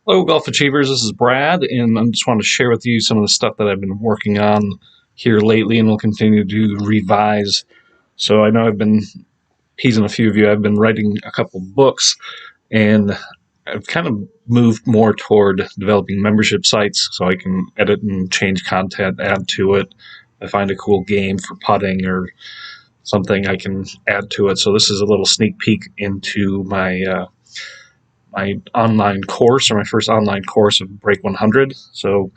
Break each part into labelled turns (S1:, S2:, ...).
S1: Hello, Golf Achievers. This is Brad, and I just want to share with you some of the stuff that I've been working on here lately, and will continue to revise. So I know I've been teasing a few of you. I've been writing a couple books, and I've kind of moved more toward developing membership sites so I can edit and change content, add to it. I find a cool game for putting or something, I can add to it. So this is a little sneak peek into my online course, or my first online course of Break 100. So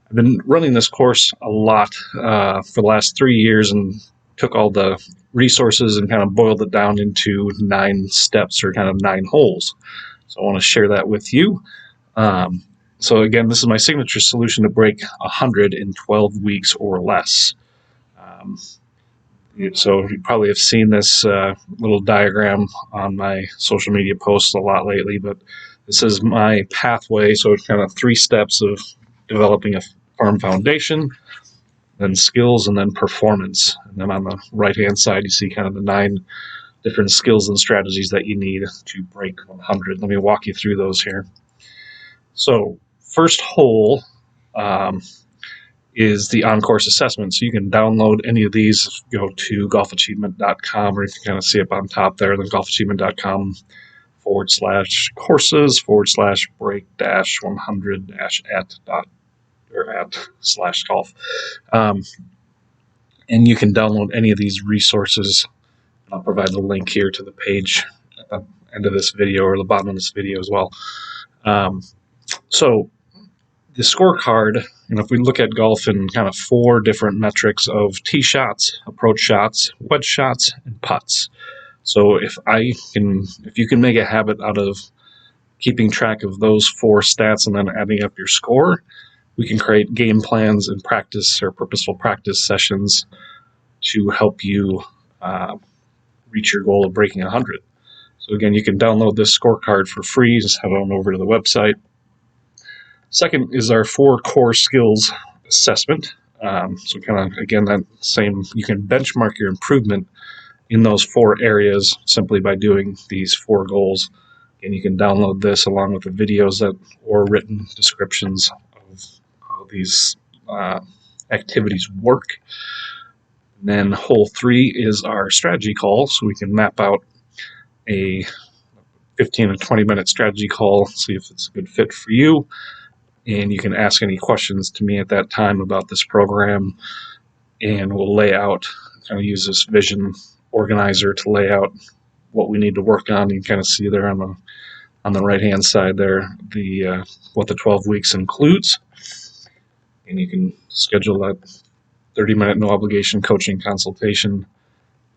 S1: I've been running this course a lot for the last 3 years, and took all the resources and kind of boiled it down into 9 steps, or kind of 9 holes. So I want to share that with you. So again, this is my signature solution to break 100 in 12 weeks or less. So you probably have seen this little diagram on my social media posts a lot lately, but this is my pathway. So it's kind of 3 steps of developing a firm foundation, then skills, and then performance. And then on the right-hand side, you see kind of the 9 different skills and strategies that you need to break 100. Let me walk you through those here. So first hole is the on-course assessment. So you can download any of these. Go to golfachievement.com, or you can kind of see up on top there, then golfachievement.com/courses/break-100-at/golf. And you can download any of these resources. I'll provide the link here to the page at the end of this video, or the bottom of this video as well. So the scorecard, if we look at golf in kind of 4 different metrics of tee shots, approach shots, wedge shots, and putts. So if you can make a habit out of keeping track of those 4 stats and then adding up your score, we can create game plans and practice, or purposeful practice sessions, to help you reach your goal of breaking 100. So again, you can download this scorecard for free. Just head on over to the website. Second is our 4 core skills assessment. So kind of, again, that same, you can benchmark your improvement in those 4 areas simply by doing these 4 goals. And you can download this along with the videos or written descriptions of how these activities work. And then hole 3 is our strategy call. So we can map out a 15 to 20 minute strategy call, see if it's a good fit for you. And you can ask any questions to me at that time about this program, and we'll lay out, kind of use this vision organizer to lay out what we need to work on. You can kind of see there on the right hand side there what the 12 weeks includes, and you can schedule that 30-minute no obligation coaching consultation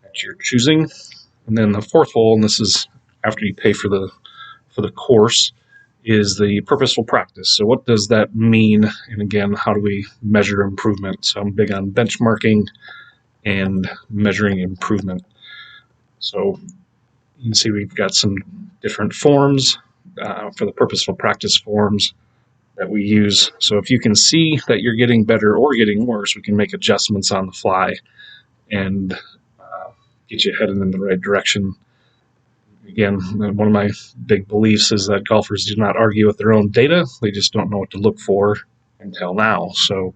S1: at your choosing. And then the 4th hole, and this is after you pay for the course, is the purposeful practice. So what does that mean? And again, how do we measure improvement? So I'm big on benchmarking and measuring improvement. So you can see we've got some different forms for the purposeful practice forms that we use. So if you can see that you're getting better or getting worse, we can make adjustments on the fly and get you headed in the right direction. Again, one of my big beliefs is that golfers do not argue with their own data. They just don't know what to look for until now. So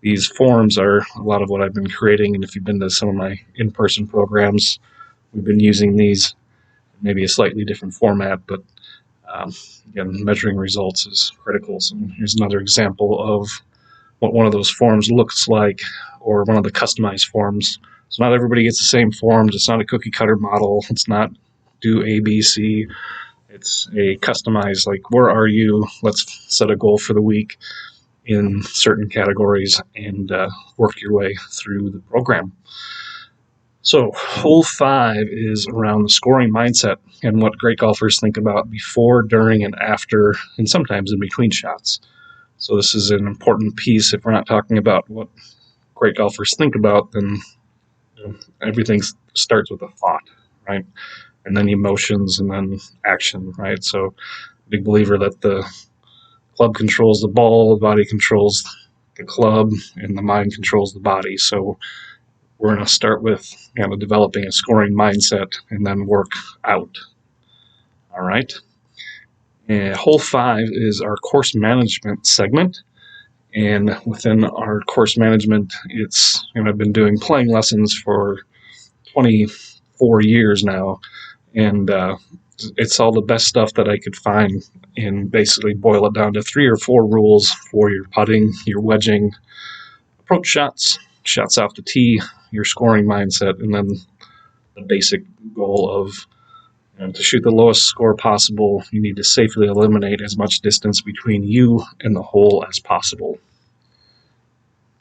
S1: these forms are a lot of what I've been creating. And if you've been to some of my in-person programs, we've been using these, maybe a slightly different format, but again, measuring results is critical. So here's another example of what one of those forms looks like, or one of the customized forms. So not everybody gets the same forms. It's not a cookie cutter model. It's not do A, B, C. It's a customized, like, where are you? Let's set a goal for the week in certain categories and work your way through the program. So hole 5 is around the scoring mindset and what great golfers think about before, during, and after, and sometimes in between shots. So this is an important piece. If we're not talking about what great golfers think about, then everything starts with a thought, right? And then emotions, and then action, right? So big believer that the club controls the ball, the body controls the club, and the mind controls the body. So we're going to start with developing a scoring mindset and then work out. All right. And hole 5 is our course management segment. And within our course management, I've been doing playing lessons for 24 years now, and it's all the best stuff that I could find, and basically boil it down to 3 or 4 rules for your putting, your wedging, approach shots, shots off the tee, your scoring mindset, and then the basic goal of to shoot the lowest score possible. You need to safely eliminate as much distance between you and the hole as possible.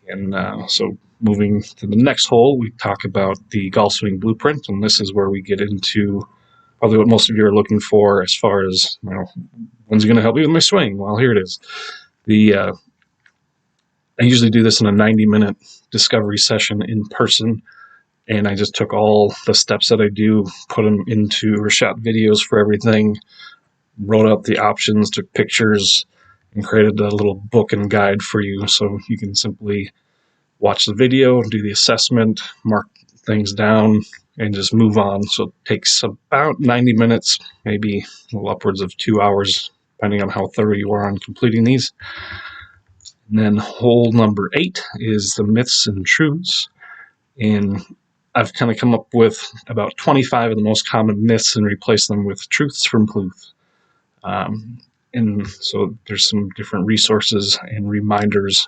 S1: And so moving to the next hole, we talk about the golf swing blueprint, and this is where we get into probably what most of you are looking for as far as, when's it going to help me with my swing? Well, here it is. I usually do this in a 90-minute discovery session in person, and I just took all the steps that I do, put them into, or shot videos for everything, wrote out the options, took pictures, and created a little book and guide for you so you can simply watch the video, do the assessment, mark things down, and just move on. So it takes about 90 minutes, maybe a little upwards of 2 hours, depending on how thorough you are on completing these. And then hole number 8 is the myths and truths. And I've kind of come up with about 25 of the most common myths and replaced them with truths from Pluth. And so there's some different resources and reminders.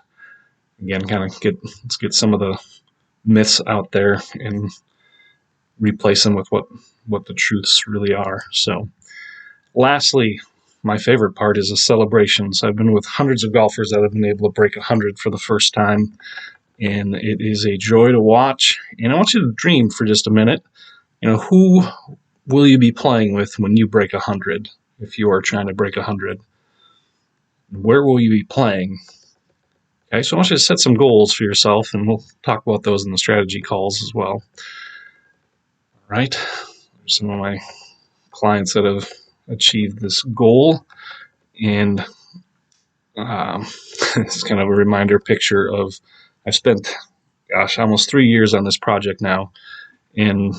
S1: Again, let's get some of the myths out there and replace them with what the truths really are. So lastly, my favorite part is the celebrations. I've been with hundreds of golfers that have been able to break 100 for the first time, and it is a joy to watch. And I want you to dream for just a minute. Who will you be playing with when you break 100? If you are trying to break 100, where will you be playing? Okay, so I want you to set some goals for yourself, and we'll talk about those in the strategy calls as well. All right, there's some of my clients that have achieved this goal, and this is kind of a reminder picture of I've spent, almost 3 years on this project now, and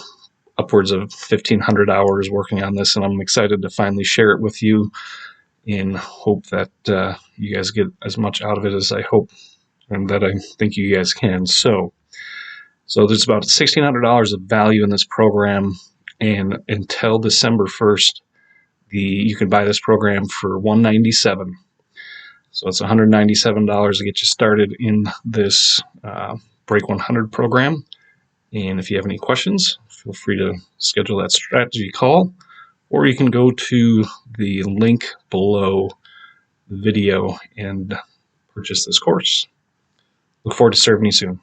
S1: upwards of 1,500 hours working on this, and I'm excited to finally share it with you in hope that you guys get as much out of it as I hope and that I think you guys can. So there's about $1,600 of value in this program, and until December 1st, you can buy this program for $197. So it's $197 to get you started in this Break 100 program. And if you have any questions, feel free to schedule that strategy call, or you can go to the link below the video and purchase this course. Look forward to serving you soon.